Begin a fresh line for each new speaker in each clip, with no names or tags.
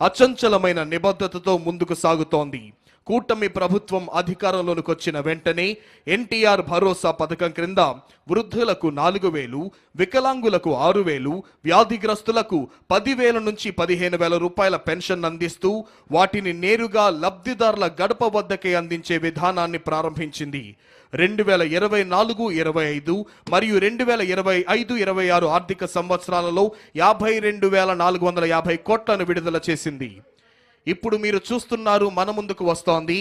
అచంచలమైన నిబద్ధతతో ముందుకు సాగుతోంది. కూటమి ప్రభుత్వం అధికారంలోకి వచ్చిన వెంటనే ఎన్టీఆర్ భరోసా పథకం క్రింద వృద్ధులకు 4,000, వికలాంగులకు 6,000, వ్యాధిగ్రస్తులకు 10,000 నుంచి 15,000 రూపాయల పెన్షన్ అందిస్తూ వాటిని నేరుగా లబ్ధిదారుల గడప వద్దకే అందించే విధానాన్ని ప్రారంభించింది. 2024-25 మరియు 2025-26 ఆర్థిక సంవత్సరాలలో 52,450 కోట్లను విడుదల చేసింది. ఇప్పుడు మీరు చూస్తున్నారు, మన ముందుకు వస్తోంది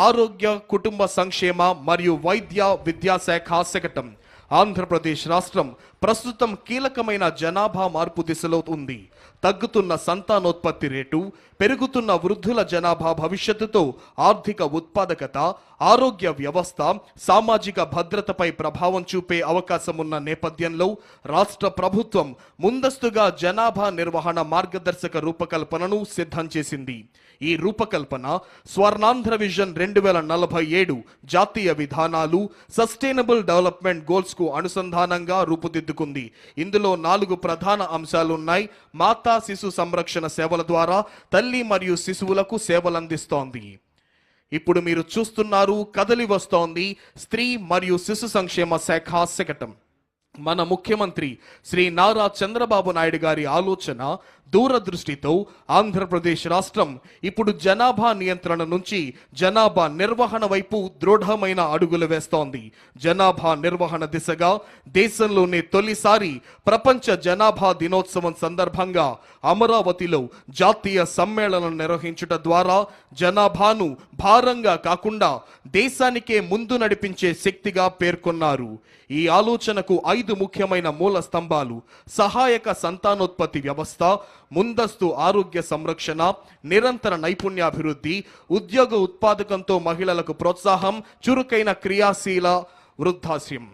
ఆరోగ్య, కుటుంబ సంక్షేమ మరియు వైద్య విద్యాశాఖ శకటం. ఆంధ్రప్రదేశ్ రాష్ట్రం ప్రస్తుతం కీలకమైన జనాభా మార్పు దిశలో ఉంది. తగ్గుతున్న సంతానోత్పత్తి రేటు, పెరుగుతున్న వృద్ధుల జనాభా భవిష్యత్తుతో ఆర్థిక ఉత్పాదకత, ఆరోగ్య వ్యవస్థ, సామాజిక భద్రతపై ప్రభావం చూపే అవకాశం ఉన్న నేపథ్యంలో రాష్ట్ర ప్రభుత్వం ముందస్తుగా జనాభా నిర్వహణ మార్గదర్శక రూపకల్పనను సిద్ధం చేసింది. ఈ రూపకల్పన స్వర్ణాంధ్ర విజన్ 2047 జాతీయ విధానాలు, సస్టైనబుల్ డెవలప్మెంట్ గోల్స్ కు అనుసంధానంగా రూపుదిద్దుకుంది. ఇందులో 4 ప్రధాన అంశాలున్నాయి. మాతా శిశు సంరక్షణ సేవల ద్వారా తల్లి మరియు శిశువులకు సేవలందిస్తోంది. ఇప్పుడు మీరు చూస్తున్నారు, కదలి వస్తోంది స్త్రీ మరియు శిశు సంక్షేమ శాఖ శకటం. మన ముఖ్యమంత్రి శ్రీ నారా చంద్రబాబు నాయుడు గారి ఆలోచన, దూరదృష్టితో ఆంధ్రప్రదేశ్ రాష్ట్రం ఇప్పుడు జనాభా నియంత్రణ నుంచి జనాభా నిర్వహణ వైపు దృఢమైన అడుగులు వేస్తోంది. జనాభా నిర్వహణ దిశగా దేశంలోనే తొలిసారి ప్రపంచ జనాభా దినోత్సవం సందర్భంగా అమరావతిలో జాతీయ సమ్మేళనం నిర్వహించుట ద్వారా జనాభాను భారంగా కాకుండా దేశానికే ముందు నడిపించే శక్తిగా పేర్కొన్నారు. ఈ ఆలోచనకు 5 ముఖ్యమైన మూల స్తంభాలు: సహాయక సంతానోత్పత్తి వ్యవస్థ, ముందస్తు ఆరోగ్య సంరక్షణ, నిరంతర నైపుణ్యాభివృద్ధి, ఉద్యోగ ఉత్పాదకంతో మహిళలకు ప్రోత్సాహం, చురుకైన క్రియాశీల వృద్ధాశ్యం.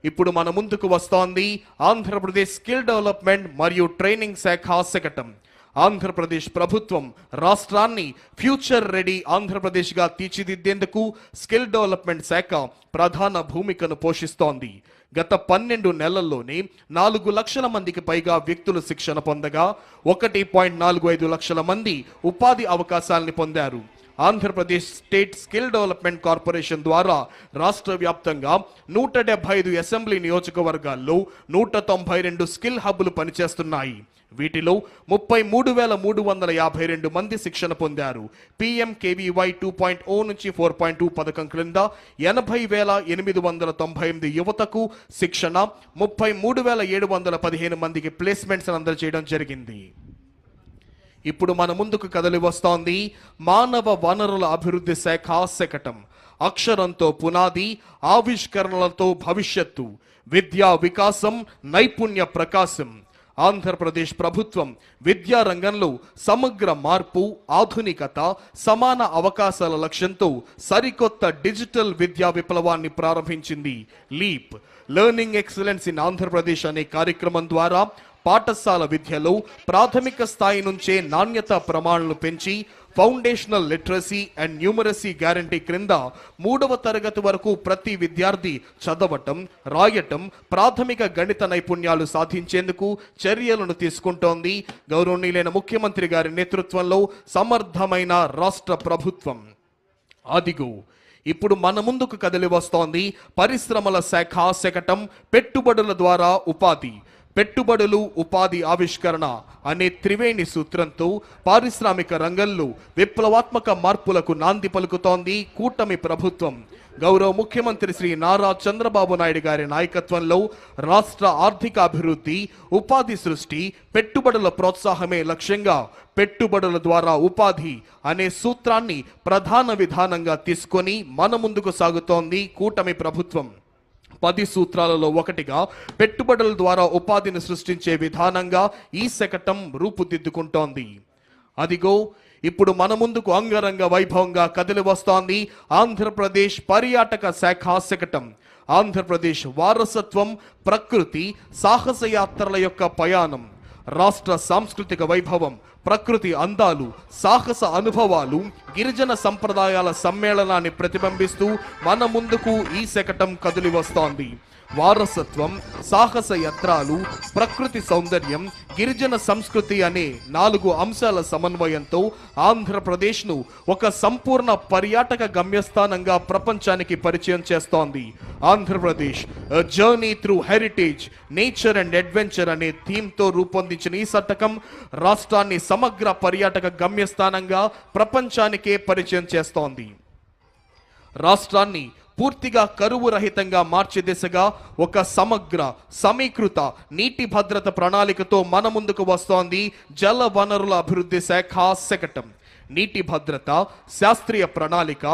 ఇప్పుడు మన ముందుకు వస్తోంది ఆంధ్రప్రదేశ్ స్కిల్ డెవలప్మెంట్ మరియు ట్రైనింగ్ శాఖ శకటం. ఆంధ్రప్రదేశ్ ప్రభుత్వం రాష్ట్రాన్ని ఫ్యూచర్ రెడీ ఆంధ్రప్రదేశ్గా తీర్చిదిద్దేందుకు స్కిల్ డెవలప్మెంట్ శాఖ ప్రధాన భూమికను పోషిస్తోంది. గత 12 నెలల్లోనే 4 లక్షల మందికి పైగా వ్యక్తులు శిక్షణ పొందగా 1.45 లక్షల మంది ఉపాధి అవకాశాలను పొందారు. Andhra Pradesh state skill development corporation ద్వారా రాష్ట్ర వ్యాప్తంగా 175 అసెంబ్లీ నియోజకవర్గాల్లో 192 స్కిల్ హబ్బులు పనిచేస్తున్నాయి. వీటిలో 33,352 మంది శిక్షణ పొందారు. PMKVY 2.0 నుంచి 4.2 పథకం క్రింద 80,898 యువతకు శిక్షణ, 33,715 మందికి ప్లేస్మెంట్స్ అందజేయడం జరిగింది. ఇప్పుడు మన ముందుకు కదలి వస్తోంది మానవ వనరుల అభివృద్ధి శాఖ శకటం. అక్షరంతో పునాది, ఆవిష్కరణలతో భవిష్యత్తు, విద్యా వికాసం, నైపుణ్య ప్రకాశం. ఆంధ్రప్రదేశ్ ప్రభుత్వం విద్యా రంగంలో సమగ్ర మార్పు, ఆధునికత, సమాన అవకాశాల లక్ష్యంతో సరికొత్త డిజిటల్ విద్యా విప్లవాన్ని ప్రారంభించింది. Leap learning excellence in Andhra Pradesh అనే కార్యక్రమం ద్వారా పాఠశాల విద్యలో ప్రాథమిక స్థాయి నుంచే నాణ్యత ప్రమాణాలను పెంచి foundational literacy and numeracy guarantee క్రింద 3వ తరగతి వరకు ప్రతి విద్యార్థి చదవటం, రాయటం, ప్రాథమిక గణిత నైపుణ్యాలు సాధించేందుకు చర్యలను తీసుకుంటోంది గౌరవనీయులైన ముఖ్యమంత్రి గారి నేతృత్వంలో సమర్థమైన రాష్ట్ర ప్రభుత్వం. అదిగో ఇప్పుడు మన ముందుకు కదిలి వస్తోంది పరిశ్రమల శాఖ శకటం. పెట్టుబడుల ద్వారా ఉపాధి, పెట్టుబడులు, ఉపాధి ఆవిష్కరణ అనే త్రివేణి సూత్రంతో పారిశ్రామిక రంగంలో విప్లవాత్మక మార్పులకు నాంది పలుకుతోంది కూటమి ప్రభుత్వం. గౌరవ ముఖ్యమంత్రి శ్రీ నారా చంద్రబాబు నాయుడు గారి నాయకత్వంలో రాష్ట్ర ఆర్థిక అభివృద్ధి, ఉపాధి సృష్టి, పెట్టుబడుల ప్రోత్సాహమే లక్ష్యంగా పెట్టుబడుల ద్వారా ఉపాధి అనే సూత్రాన్ని ప్రధాన విధానంగా తీసుకొని మన ముందుకు సాగుతోంది కూటమి ప్రభుత్వం. 10 సూత్రాలలో ఒకటిగా పెట్టుబడుల ద్వారా ఉపాధిని సృష్టించే విధానంగా ఈ శకటం రూపుదిద్దుకుంటోంది. అదిగో ఇప్పుడు మన ముందుకు అంగరంగ వైభవంగా కదిలి వస్తోంది ఆంధ్రప్రదేశ్ పర్యాటక శాఖ శకటం. ఆంధ్రప్రదేశ్ వారసత్వం, ప్రకృతి, సాహసయాత్రల యొక్క పయాణం, రాష్ట్ర సాంస్కృతిక వైభవం, ప్రకృతి అందాలు, సాహస అనుభవాలు, గిరిజన సంప్రదాయాల సమ్మేళనాన్ని ప్రతిబింబిస్తూ మన ముందుకు ఈ శకటం కదిలి వస్తోంది. వారసత్వం, సాహస యాత్రలు, ప్రకృతి సౌందర్యం, గిరిజన సంస్కృతి అనే 4 అంశాల సమన్వయంతో ఆంధ్రప్రదేశ్ను ఒక సంపూర్ణ పర్యాటక గమ్యస్థానంగా ప్రపంచానికి పరిచయం చేస్తోంది. Andhra Pradesh journey through heritage, nature and adventure అనే థీమ్తో రూపొందించిన ఈ శతకం రాష్ట్రాన్ని సమగ్ర పర్యాటక గమ్యస్థానంగా ప్రపంచానికే పరిచయం చేస్తోంది. రాష్ట్రాన్ని పూర్తిగా కరువు రహితంగా మార్చే దిశగా ఒక సమగ్ర సమీకృత నీటి భద్రత ప్రణాళికతో మన ముందుకు వస్తోంది జల వనరుల అభివృద్ధి శాఖ శకటం. నీటి భద్రత, శాస్త్రీయ ప్రణాళిక,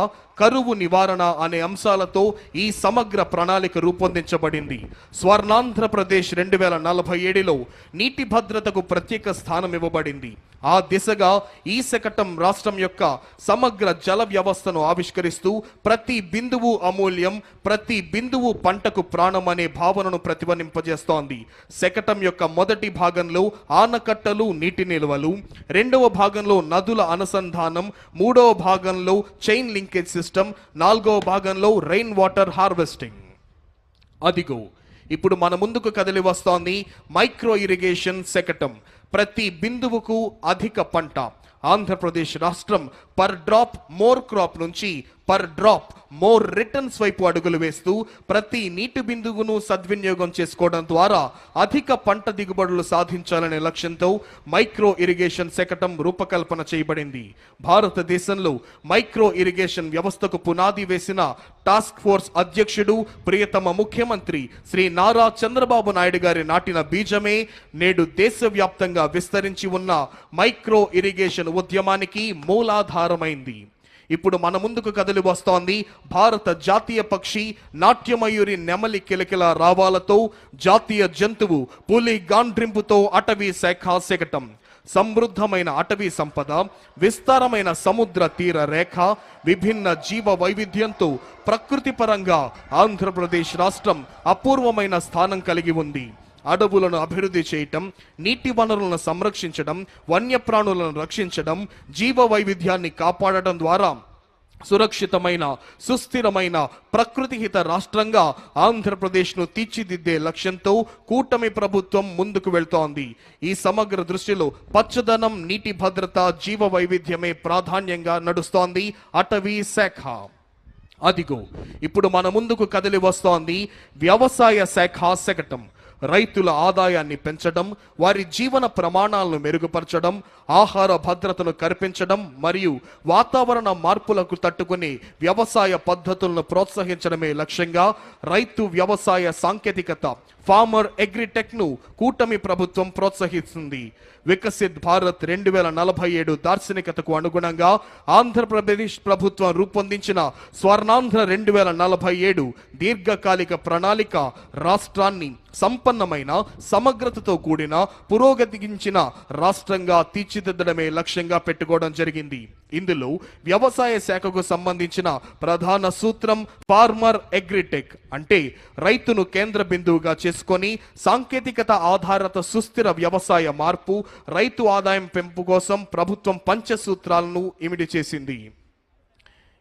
కరువు నివారణ అనే అంశాలతో ఈ సమగ్ర ప్రణాళిక రూపొందించబడింది. స్వర్ణాంధ్రప్రదేశ్ 2047లో నీటి భద్రతకు ప్రత్యేక స్థానం ఇవ్వబడింది. ఆ దిశగా ఈ శకటం రాష్ట్రం యొక్క సమగ్ర జల వ్యవస్థను ఆవిష్కరిస్తూ ప్రతి బిందువు అమూల్యం, ప్రతి బిందువు పంటకు ప్రాణం అనే భావనను ప్రతిధ్వనింపజేస్తోంది. శకటం యొక్క మొదటి భాగంలో ఆనకట్టలు, నీటి నిల్వలు, రెండవ భాగంలో నదుల అనుసంధానం, మూడవ భాగంలో చైన్ లింకేజ్ సిస్టమ్, నాలుగవ భాగంలో రెయిన్ వాటర్ హార్వెస్టింగ్. అదిగో ఇప్పుడు మన ముందుకు కదిలి వస్తోంది మైక్రో ఇరిగేషన్ శకటం. ప్రతి బిందువుకు అధిక పంట. ఆంధ్రప్రదేశ్ రాష్ట్రం పర్ డ్రాప్ మోర్ క్రాప్ నుంచి పర్ డ్రాప్ మోర్ రిటర్న్స్ వైపు అడుగులు వేస్తూ ప్రతి నీటి బిందువును సద్వినియోగం చేసుకోవడం ద్వారా అధిక పంట దిగుబడులు సాధించాలనే లక్ష్యంతో మైక్రో ఇరిగేషన్ శకటం రూపకల్పన చేయబడింది. భారతదేశంలో మైక్రో ఇరిగేషన్ వ్యవస్థకు పునాది వేసిన టాస్క్ ఫోర్స్ అధ్యక్షుడు, ప్రియతమ ముఖ్యమంత్రి శ్రీ నారా చంద్రబాబు నాయుడు గారి నాటిన బీజమే నేడు దేశవ్యాప్తంగా విస్తరించి ఉన్న మైక్రో ఇరిగేషన్ ఉద్యమానికి మూలాధారమైంది. ఇప్పుడు మన ముందుకు కదిలి వస్తోంది భారత జాతీయ పక్షి నాట్యమయూరి నెమలి కిలకిల రావాలతో, జాతీయ జంతువు పులి గాండ్రింపుతో అటవీ శాఖ శకటం. సమృద్ధమైన అటవీ సంపద, విస్తారమైన సముద్ర తీర రేఖ, విభిన్న జీవ వైవిధ్యంతో ప్రకృతి పరంగా ఆంధ్రప్రదేశ్ రాష్ట్రం అపూర్వమైన స్థానం కలిగి ఉంది. అడవులను అభివృద్ధి చేయటం, నీటి వనరులను సంరక్షించడం, వన్యప్రాణులను రక్షించడం, జీవ వైవిధ్యాన్ని కాపాడటం ద్వారా సురక్షితమైన, సుస్థిరమైన, ప్రకృతిహిత రాష్ట్రంగా ఆంధ్రప్రదేశ్ను తీర్చిదిద్దే లక్ష్యంతో కూటమి ప్రభుత్వం ముందుకు వెళ్తోంది. ఈ సమగ్ర దృష్టిలో పచ్చదనం, నీటి భద్రత, జీవ వైవిధ్యమే ప్రాధాన్యంగా నడుస్తోంది అటవీ శాఖ. అదిగో ఇప్పుడు మన ముందుకు కదిలి వస్తోంది వ్యవసాయ శాఖ శకటం. రైతుల ఆదాయాన్ని పెంచడం, వారి జీవన ప్రమాణాలను మెరుగుపరచడం, ఆహార భద్రతను కల్పించడం మరియు వాతావరణ మార్పులకు తట్టుకునే వ్యవసాయ పద్ధతులను ప్రోత్సహించడమే లక్ష్యంగా రైతు వ్యవసాయ సాంకేతికత, ఫార్మర్ అగ్రిటెక్ ను కూటమి ప్రభుత్వం ప్రోత్సహిస్తుంది. వికసిత్ భారత్ 2047 దార్శనికతకు అనుగుణంగా ఆంధ్రప్రదేశ్ ప్రభుత్వం రూపొందించిన స్వర్ణాంధ్ర 2047 దీర్ఘకాలిక ప్రణాళిక రాష్ట్రాన్ని సంపన్నమైన, సమగ్రతతో కూడిన, పురోగతించిన రాష్ట్రంగా తీర్చిదిద్దడమే లక్ష్యంగా పెట్టుకోవడం జరిగింది. ఇందులో వ్యవసాయ శాఖకు సంబంధించిన ప్రధాన సూత్రం ఫార్మర్ అగ్రిటెక్, అంటే రైతును కేంద్ర బిందువుగా చేసుకొని సాంకేతికత ఆధారిత సుస్థిర వ్యవసాయ మార్పు, రైతు ఆదాయం పెంపు కోసం ప్రభుత్వం పంచసూత్రాలను ఇమిడి చేసింది.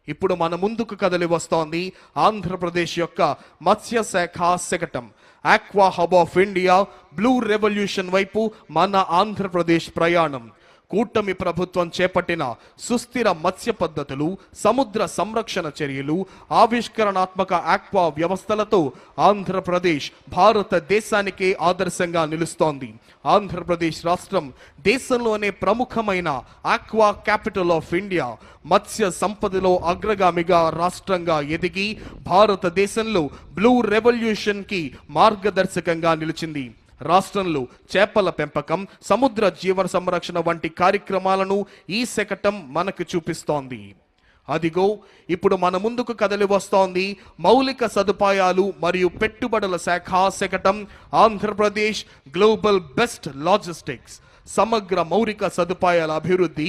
ఇప్పుడు మన ముందుకు కదిలి వస్తోంది ఆంధ్రప్రదేశ్ యొక్క మత్స్య శాఖ శకటం. Aqua hub of India, blue revolution వైపు మన ఆంధ్రప్రదేశ్ ప్రయాణం. కూటమి ప్రభుత్వం చేపట్టిన సుస్థిర మత్స్య పద్ధతులు, సముద్ర సంరక్షణ చర్యలు, ఆవిష్కరణాత్మక ఆక్వా వ్యవస్థలతో ఆంధ్రప్రదేశ్ భారతదేశానికే ఆదర్శంగా నిలుస్తోంది. ఆంధ్రప్రదేశ్ రాష్ట్రం దేశంలోనే ప్రముఖమైన ఆక్వా క్యాపిటల్ ఆఫ్ ఇండియా, మత్స్య సంపదలో అగ్రగామిగా రాష్ట్రంగా ఎదిగి భారతదేశంలో బ్లూ రెవల్యూషన్ కి మార్గదర్శకంగా నిలిచింది. రాష్ట్రంలో చేపల పెంపకం, సముద్ర జీవ సంరక్షణ వంటి కార్యక్రమాలను ఈ శకటం మనకు చూపిస్తోంది. అదిగో ఇప్పుడు మన ముందుకు కదిలి వస్తోంది మౌలిక సదుపాయాలు మరియు పెట్టుబడుల శాఖ శకటం. Andhra Pradesh global best logistics. సమగ్ర మౌలిక సదుపాయాల అభివృద్ధి,